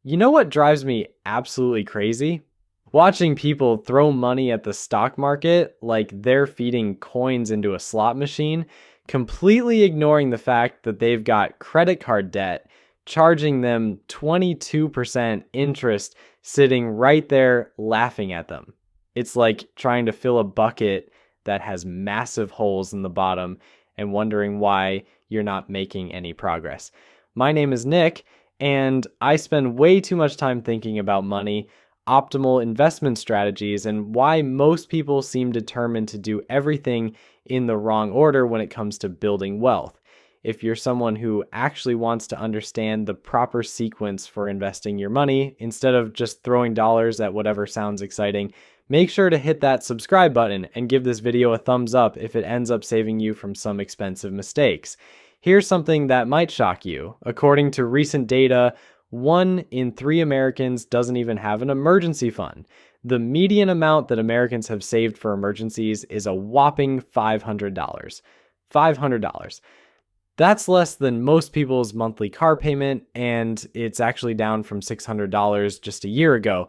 You know what drives me absolutely crazy? Watching people throw money at the stock market like they're feeding coins into a slot machine, completely ignoring the fact that they've got credit card debt, charging them 22% interest sitting right there laughing at them. It's like trying to fill a bucket that has massive holes in the bottom and wondering why you're not making any progress. My name is Nick, and I spend way too much time thinking about money, optimal investment strategies, and why most people seem determined to do everything in the wrong order when it comes to building wealth. If you're someone who actually wants to understand the proper sequence for investing your money instead of just throwing dollars at whatever sounds exciting, make sure to hit that subscribe button and give this video a thumbs up if it ends up saving you from some expensive mistakes. Here's something that might shock you. According to recent data, 1 in 3 Americans doesn't even have an emergency fund. The median amount that Americans have saved for emergencies is a whopping $500. $500. That's less than most people's monthly car payment, and it's actually down from $600 just a year ago.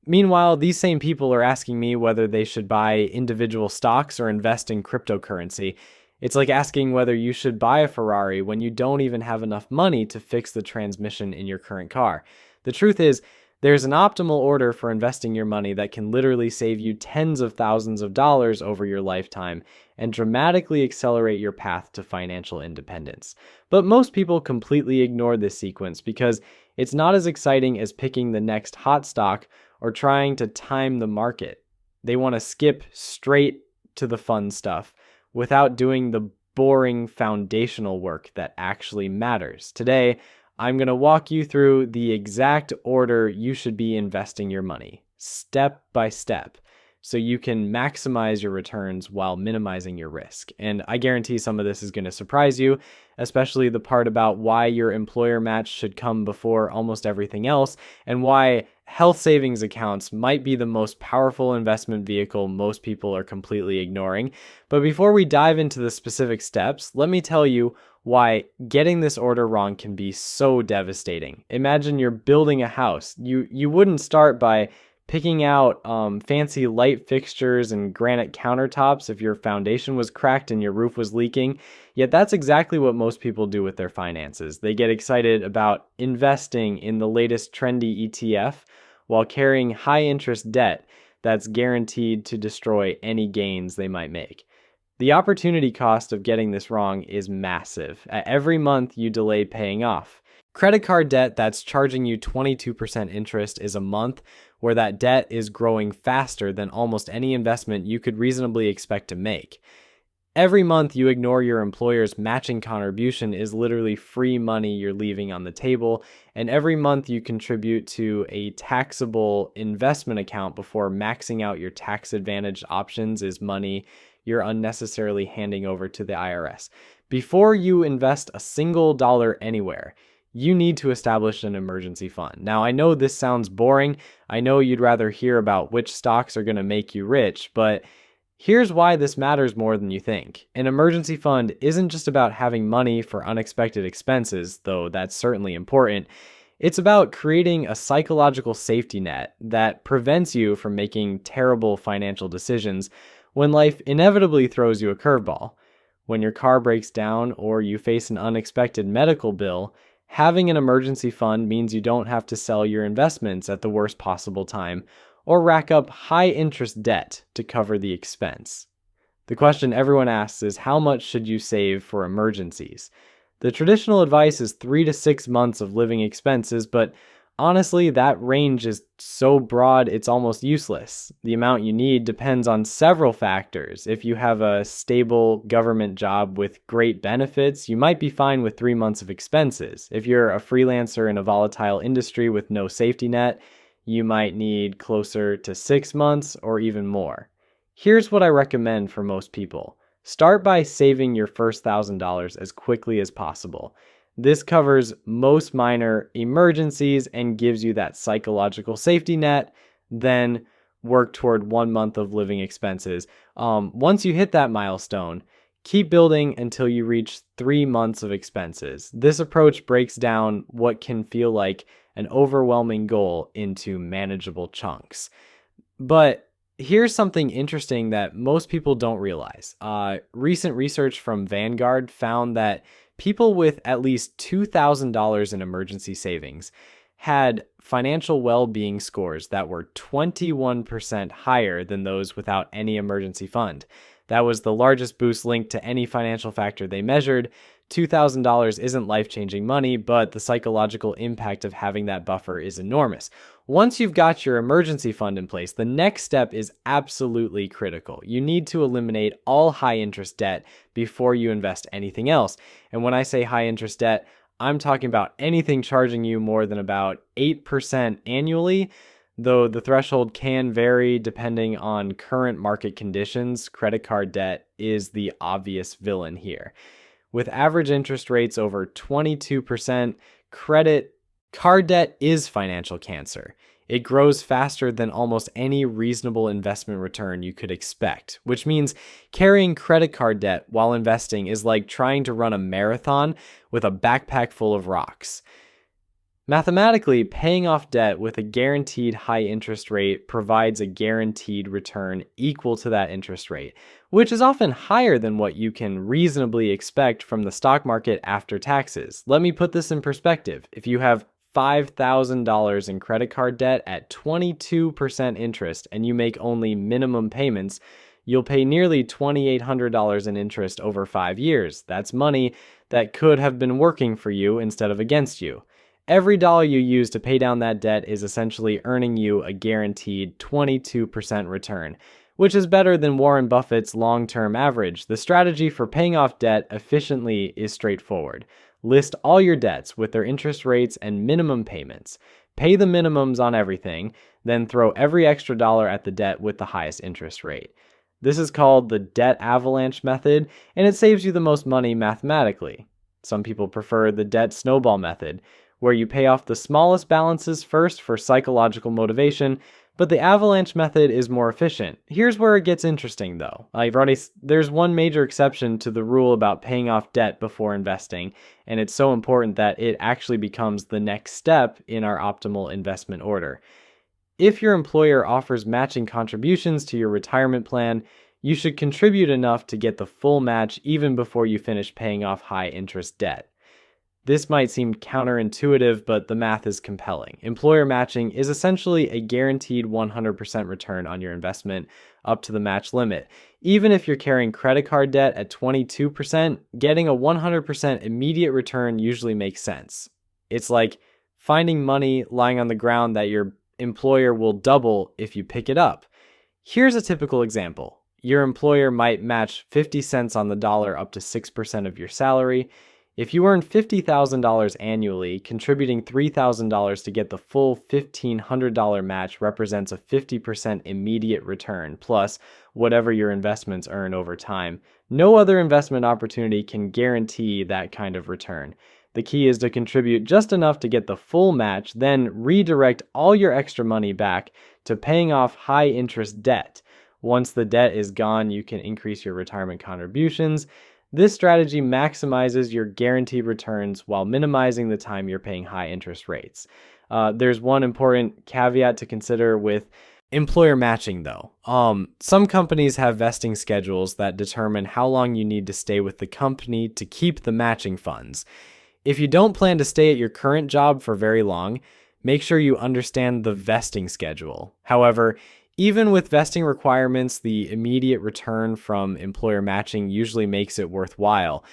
Meanwhile, these same people are asking me whether they should buy individual stocks or invest in cryptocurrency. It's like asking whether you should buy a Ferrari when you don't even have enough money to fix the transmission in your current car. The truth is, there's an optimal order for investing your money that can literally save you tens of thousands of dollars over your lifetime and dramatically accelerate your path to financial independence. But most people completely ignore this sequence because it's not as exciting as picking the next hot stock or trying to time the market. They want to skip straight to the fun stuff without doing the boring foundational work that actually matters. Today, I'm going to walk you through the exact order you should be investing your money, step by step, so you can maximize your returns while minimizing your risk. And I guarantee some of this is going to surprise you, especially the part about why your employer match should come before almost everything else, and why health savings accounts might be the most powerful investment vehicle most people are completely ignoring. But before we dive into the specific steps, let me tell you why getting this order wrong can be so devastating. Imagine you're building a house. You wouldn't start by picking out fancy light fixtures and granite countertops if your foundation was cracked and your roof was leaking. Yet that's exactly what most people do with their finances. They get excited about investing in the latest trendy ETF while carrying high interest debt that's guaranteed to destroy any gains they might make. The opportunity cost of getting this wrong is massive. Every month you delay paying off. Credit card debt that's charging you 22% interest is a month where that debt is growing faster than almost any investment you could reasonably expect to make. Every month you ignore your employer's matching contribution is literally free money you're leaving on the table, and every month you contribute to a taxable investment account before maxing out your tax-advantaged options is money you're unnecessarily handing over to the IRS. Before you invest a single dollar anywhere, you need to establish an emergency fund. Now, I know this sounds boring. I know you'd rather hear about which stocks are going to make you rich, but here's why this matters more than you think. An emergency fund isn't just about having money for unexpected expenses, though that's certainly important. It's about creating a psychological safety net that prevents you from making terrible financial decisions when life inevitably throws you a curveball. When your car breaks down or you face an unexpected medical bill, having an emergency fund means you don't have to sell your investments at the worst possible time or rack up high interest debt to cover the expense. The question everyone asks is, how much should you save for emergencies? The traditional advice is 3 to 6 months of living expenses, but honestly, that range is so broad it's almost useless. The amount you need depends on several factors. If you have a stable government job with great benefits, you might be fine with 3 months of expenses. If you're a freelancer in a volatile industry with no safety net, you might need closer to 6 months or even more. Here's what I recommend for most people. Start by saving your first $1,000 as quickly as possible. This covers most minor emergencies and gives you that psychological safety net. Then work toward 1 month of living expenses. Once you hit that milestone, keep building until you reach 3 months of expenses. This approach breaks down what can feel like an overwhelming goal into manageable chunks. But here's something interesting that most people don't realize. Recent research from Vanguard found that people with at least $2,000 in emergency savings had financial well-being scores that were 21% higher than those without any emergency fund. That was the largest boost linked to any financial factor they measured. $2,000 isn't life-changing money, but the psychological impact of having that buffer is enormous. Once you've got your emergency fund in place, the next step is absolutely critical. You need to eliminate all high-interest debt before you invest anything else. And when I say high-interest debt, I'm talking about anything charging you more than about 8% annually, though the threshold can vary depending on current market conditions. Credit card debt is the obvious villain here. With average interest rates over 22%, credit card debt is financial cancer. It grows faster than almost any reasonable investment return you could expect, which means carrying credit card debt while investing is like trying to run a marathon with a backpack full of rocks. Mathematically, paying off debt with a guaranteed high interest rate provides a guaranteed return equal to that interest rate, which is often higher than what you can reasonably expect from the stock market after taxes. Let me put this in perspective. If you have $5,000 in credit card debt at 22% interest and you make only minimum payments, you'll pay nearly $2,800 in interest over 5 years. That's money that could have been working for you instead of against you. Every dollar you use to pay down that debt is essentially earning you a guaranteed 22% return, which is better than Warren Buffett's long-term average. The strategy for paying off debt efficiently is straightforward. List all your debts with their interest rates and minimum payments. Pay the minimums on everything, then throw every extra dollar at the debt with the highest interest rate. This is called the debt avalanche method, and it saves you the most money mathematically. Some people prefer the debt snowball method, where you pay off the smallest balances first for psychological motivation, but the avalanche method is more efficient. Here's where it gets interesting though. There's one major exception to the rule about paying off debt before investing, and it's so important that it actually becomes the next step in our optimal investment order. If your employer offers matching contributions to your retirement plan, you should contribute enough to get the full match even before you finish paying off high interest debt. This might seem counterintuitive, but the math is compelling. Employer matching is essentially a guaranteed 100% return on your investment up to the match limit. Even if you're carrying credit card debt at 22%, getting a 100% immediate return usually makes sense. It's like finding money lying on the ground that your employer will double if you pick it up. Here's a typical example. Your employer might match 50 cents on the dollar up to 6% of your salary. If you earn $50,000 annually, contributing $3,000 to get the full $1,500 match represents a 50% immediate return, plus whatever your investments earn over time. No other investment opportunity can guarantee that kind of return. The key is to contribute just enough to get the full match, then redirect all your extra money back to paying off high interest debt. Once the debt is gone, you can increase your retirement contributions. This strategy maximizes your guaranteed returns while minimizing the time you're paying high interest rates. There's one important caveat to consider with employer matching though. Some companies have vesting schedules that determine how long you need to stay with the company to keep the matching funds. If you don't plan to stay at your current job for very long, make sure you understand the vesting schedule. However, even with vesting requirements, the immediate return from employer matching usually makes it worthwhile.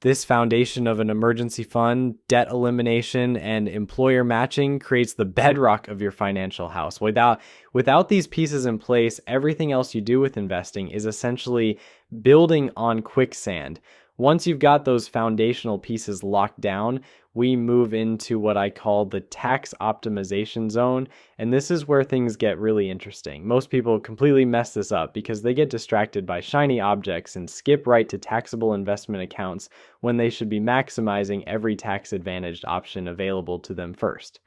This foundation of an emergency fund, debt elimination, and employer matching creates the bedrock of your financial house. Without these pieces in place, everything else you do with investing is essentially building on quicksand. Once you've got those foundational pieces locked down, we move into what I call the tax optimization zone, and this is where things get really interesting. Most people completely mess this up because they get distracted by shiny objects and skip right to taxable investment accounts when they should be maximizing every tax-advantaged option available to them first.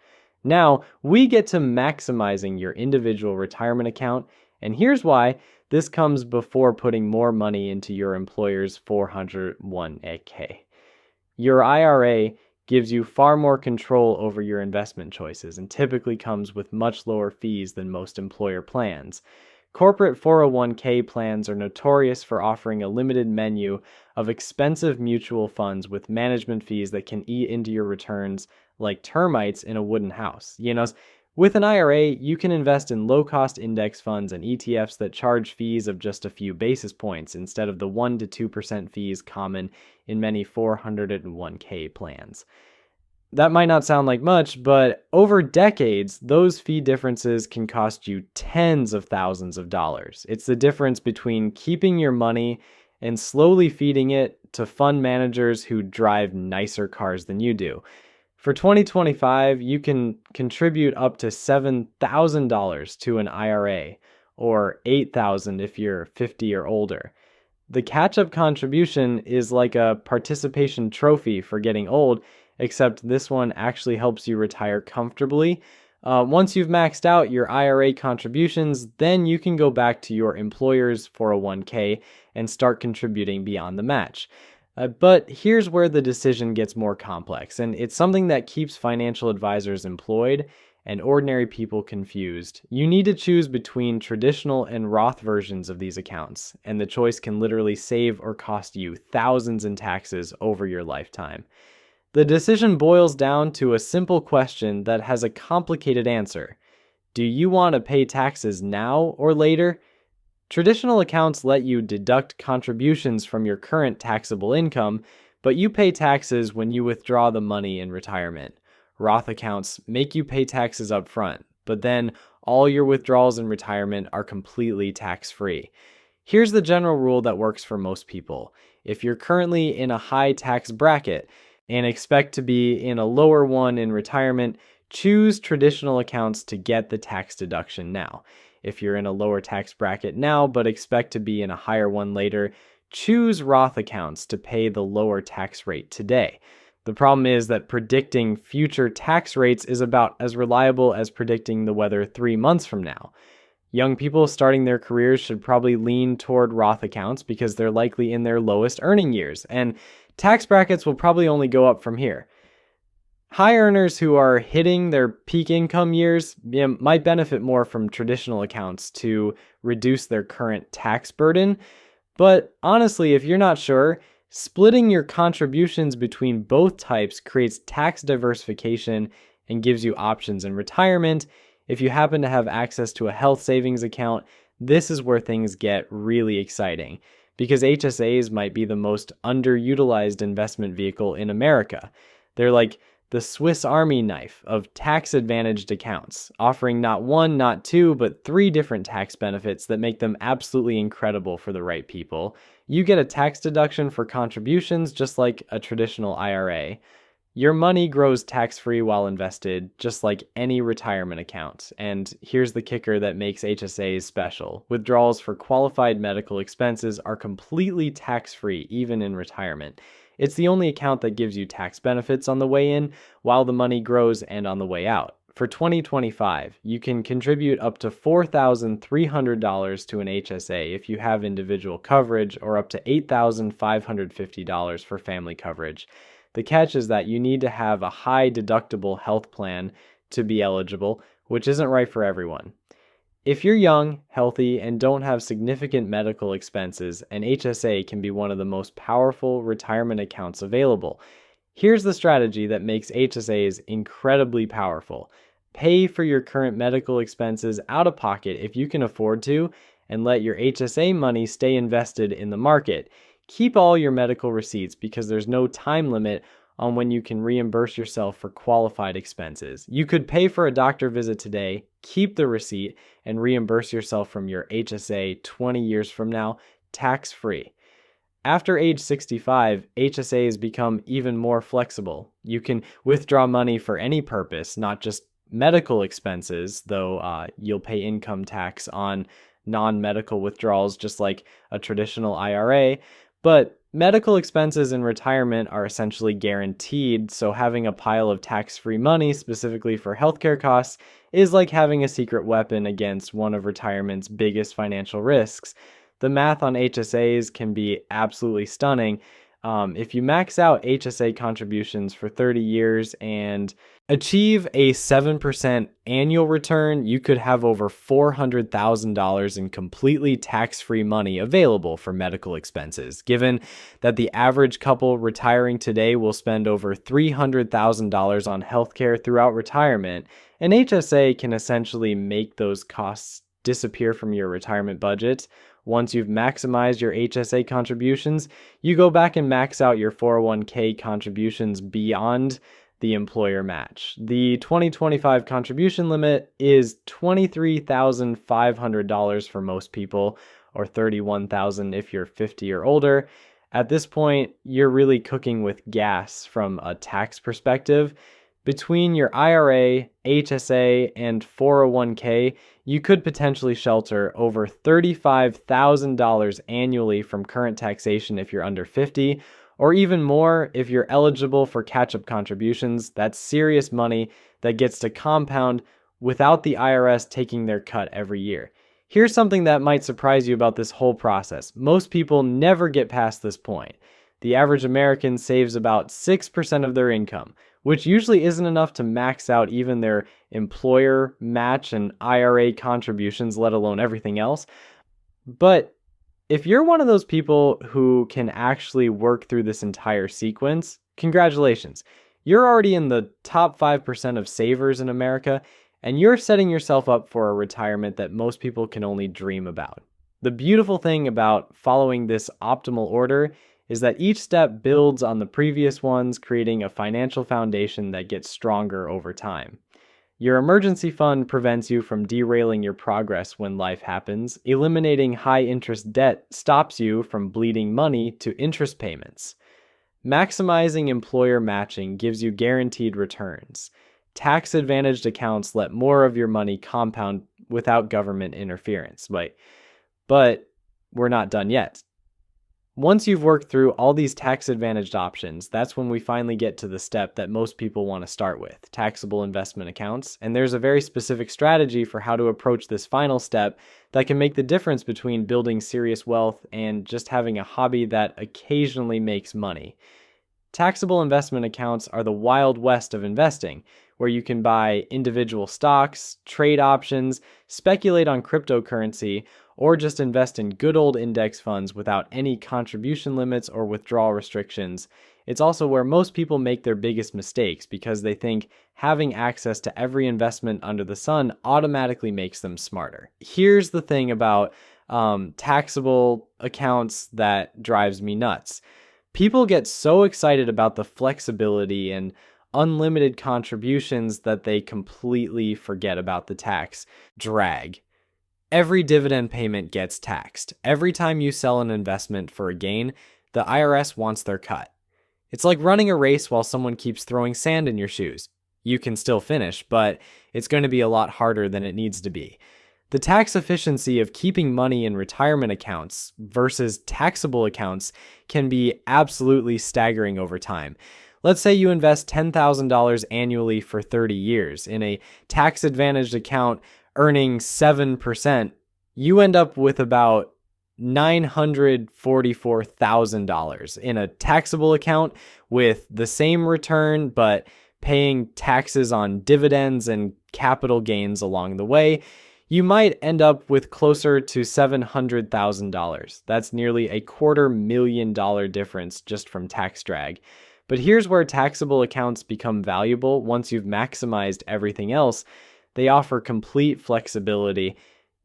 Now, we get to maximizing your individual retirement account, and here's why. This comes before putting more money into your employer's 401k. Your IRA gives you far more control over your investment choices and typically comes with much lower fees than most employer plans. Corporate 401k plans are notorious for offering a limited menu of expensive mutual funds with management fees that can eat into your returns like termites in a wooden house. With an IRA, you can invest in low-cost index funds and ETFs that charge fees of just a few basis points instead of the 1 to 2% fees common in many 401k plans. That might not sound like much, but over decades, those fee differences can cost you tens of thousands of dollars. It's the difference between keeping your money and slowly feeding it to fund managers who drive nicer cars than you do. For 2025, you can contribute up to $7,000 to an IRA, or $8,000 if you're 50 or older. The catch-up contribution is like a participation trophy for getting old, except this one actually helps you retire comfortably. Once you've maxed out your IRA contributions, then you can go back to your employer's 401k and start contributing beyond the match. But here's where the decision gets more complex, and it's something that keeps financial advisors employed and ordinary people confused. You need to choose between traditional and Roth versions of these accounts, and the choice can literally save or cost you thousands in taxes over your lifetime. The decision boils down to a simple question that has a complicated answer. Do you want to pay taxes now or later? Traditional accounts let you deduct contributions from your current taxable income, but you pay taxes when you withdraw the money in retirement. Roth accounts make you pay taxes up front, but then all your withdrawals in retirement are completely tax-free. Here's the general rule that works for most people. If you're currently in a high tax bracket and expect to be in a lower one in retirement, choose traditional accounts to get the tax deduction now. If you're in a lower tax bracket now but expect to be in a higher one later, choose Roth accounts to pay the lower tax rate today. The problem is that predicting future tax rates is about as reliable as predicting the weather 3 months from now. Young people starting their careers should probably lean toward Roth accounts because they're likely in their lowest earning years, and tax brackets will probably only go up from here. High earners who are hitting their peak income years might benefit more from traditional accounts to reduce their current tax burden. But honestly, if you're not sure, splitting your contributions between both types creates tax diversification and gives you options in retirement. If you happen to have access to a health savings account, this is where things get really exciting, because HSAs might be the most underutilized investment vehicle in America. They're like the Swiss Army knife of tax-advantaged accounts, offering not one, not two, but 3 different tax benefits that make them absolutely incredible for the right people. You get a tax deduction for contributions just like a traditional IRA. Your money grows tax-free while invested, just like any retirement account. And here's the kicker that makes HSAs special. Withdrawals for qualified medical expenses are completely tax-free, even in retirement. It's the only account that gives you tax benefits on the way in while the money grows and on the way out. For 2025, you can contribute up to $4,300 to an HSA if you have individual coverage, or up to $8,550 for family coverage. The catch is that you need to have a high deductible health plan to be eligible, which isn't right for everyone. If you're young, healthy, and don't have significant medical expenses, an HSA can be one of the most powerful retirement accounts available. Here's the strategy that makes HSAs incredibly powerful. Pay for your current medical expenses out of pocket if you can afford to, and let your HSA money stay invested in the market. Keep all your medical receipts because there's no time limit on when you can reimburse yourself for qualified expenses. You could pay for a doctor visit today, keep the receipt, and reimburse yourself from your HSA 20 years from now, tax-free. After age 65, HSAs become even more flexible. You can withdraw money for any purpose, not just medical expenses, though you'll pay income tax on non-medical withdrawals just like a traditional IRA. But medical expenses in retirement are essentially guaranteed, so having a pile of tax-free money specifically for healthcare costs is like having a secret weapon against one of retirement's biggest financial risks. The math on HSAs can be absolutely stunning. If you max out HSA contributions for 30 years and achieve a 7% annual return, you could have over $400,000 in completely tax-free money available for medical expenses. Given that the average couple retiring today will spend over $300,000 on healthcare throughout retirement, an HSA can essentially make those costs disappear from your retirement budget. Once you've maximized your HSA contributions, you go back and max out your 401k contributions beyond the employer match. The 2025 contribution limit is $23,500 for most people, or $31,000 if you're 50 or older. At this point, you're really cooking with gas from a tax perspective. Between your IRA, HSA, and 401k, you could potentially shelter over $35,000 annually from current taxation if you're under 50, or even more if you're eligible for catch-up contributions. That's serious money that gets to compound without the IRS taking their cut every year. Here's something that might surprise you about this whole process. Most people never get past this point. The average American saves about 6% of their income, which usually isn't enough to max out even their employer match and IRA contributions, let alone everything else. But if you're one of those people who can actually work through this entire sequence, congratulations. You're already in the top 5% of savers in America, and you're setting yourself up for a retirement that most people can only dream about. The beautiful thing about following this optimal order is that each step builds on the previous ones, creating a financial foundation that gets stronger over time. Your emergency fund prevents you from derailing your progress when life happens. Eliminating high-interest debt stops you from bleeding money to interest payments. Maximizing employer matching gives you guaranteed returns. Tax-advantaged accounts let more of your money compound without government interference. But we're not done yet. Once you've worked through all these tax-advantaged options, that's when we finally get to the step that most people want to start with, taxable investment accounts. And there's a very specific strategy for how to approach this final step that can make the difference between building serious wealth and just having a hobby that occasionally makes money. Taxable investment accounts are the wild west of investing, where you can buy individual stocks, trade options, speculate on cryptocurrency, or just invest in good old index funds without any contribution limits or withdrawal restrictions. It's also where most people make their biggest mistakes because they think having access to every investment under the sun automatically makes them smarter. Here's the thing about taxable accounts that drives me nuts. People get so excited about the flexibility and unlimited contributions that they completely forget about the tax drag. Every dividend payment gets taxed. Every time you sell an investment for a gain, the IRS wants their cut. It's like running a race while someone keeps throwing sand in your shoes. You can still finish, but it's going to be a lot harder than it needs to be. The tax efficiency of keeping money in retirement accounts versus taxable accounts can be absolutely staggering over time. Let's say you invest $10,000 annually for 30 years in a tax-advantaged account earning 7%. You end up with about $944,000 in a taxable account with the same return, but paying taxes on dividends and capital gains along the way. You might end up with closer to $700,000. That's nearly $250,000 difference just from tax drag. But here's where taxable accounts become valuable once you've maximized everything else. They offer complete flexibility.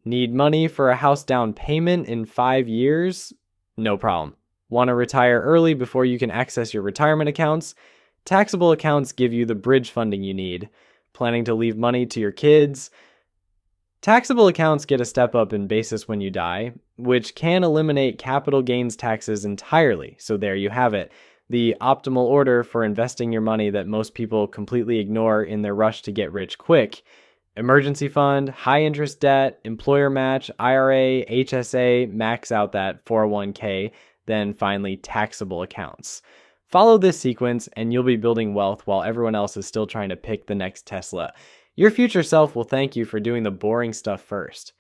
Need money for a house down payment in 5 years? No problem. Want to retire early before you can access your retirement accounts? Taxable accounts give you the bridge funding you need. Planning to leave money to your kids? Taxable accounts get a step up in basis when you die, which can eliminate capital gains taxes entirely. So there you have it. The optimal order for investing your money that most people completely ignore in their rush to get rich quick. Emergency fund, high interest debt, employer match, IRA, HSA, max out that 401k, then finally taxable accounts. Follow this sequence and you'll be building wealth while everyone else is still trying to pick the next Tesla. Your future self will thank you for doing the boring stuff first.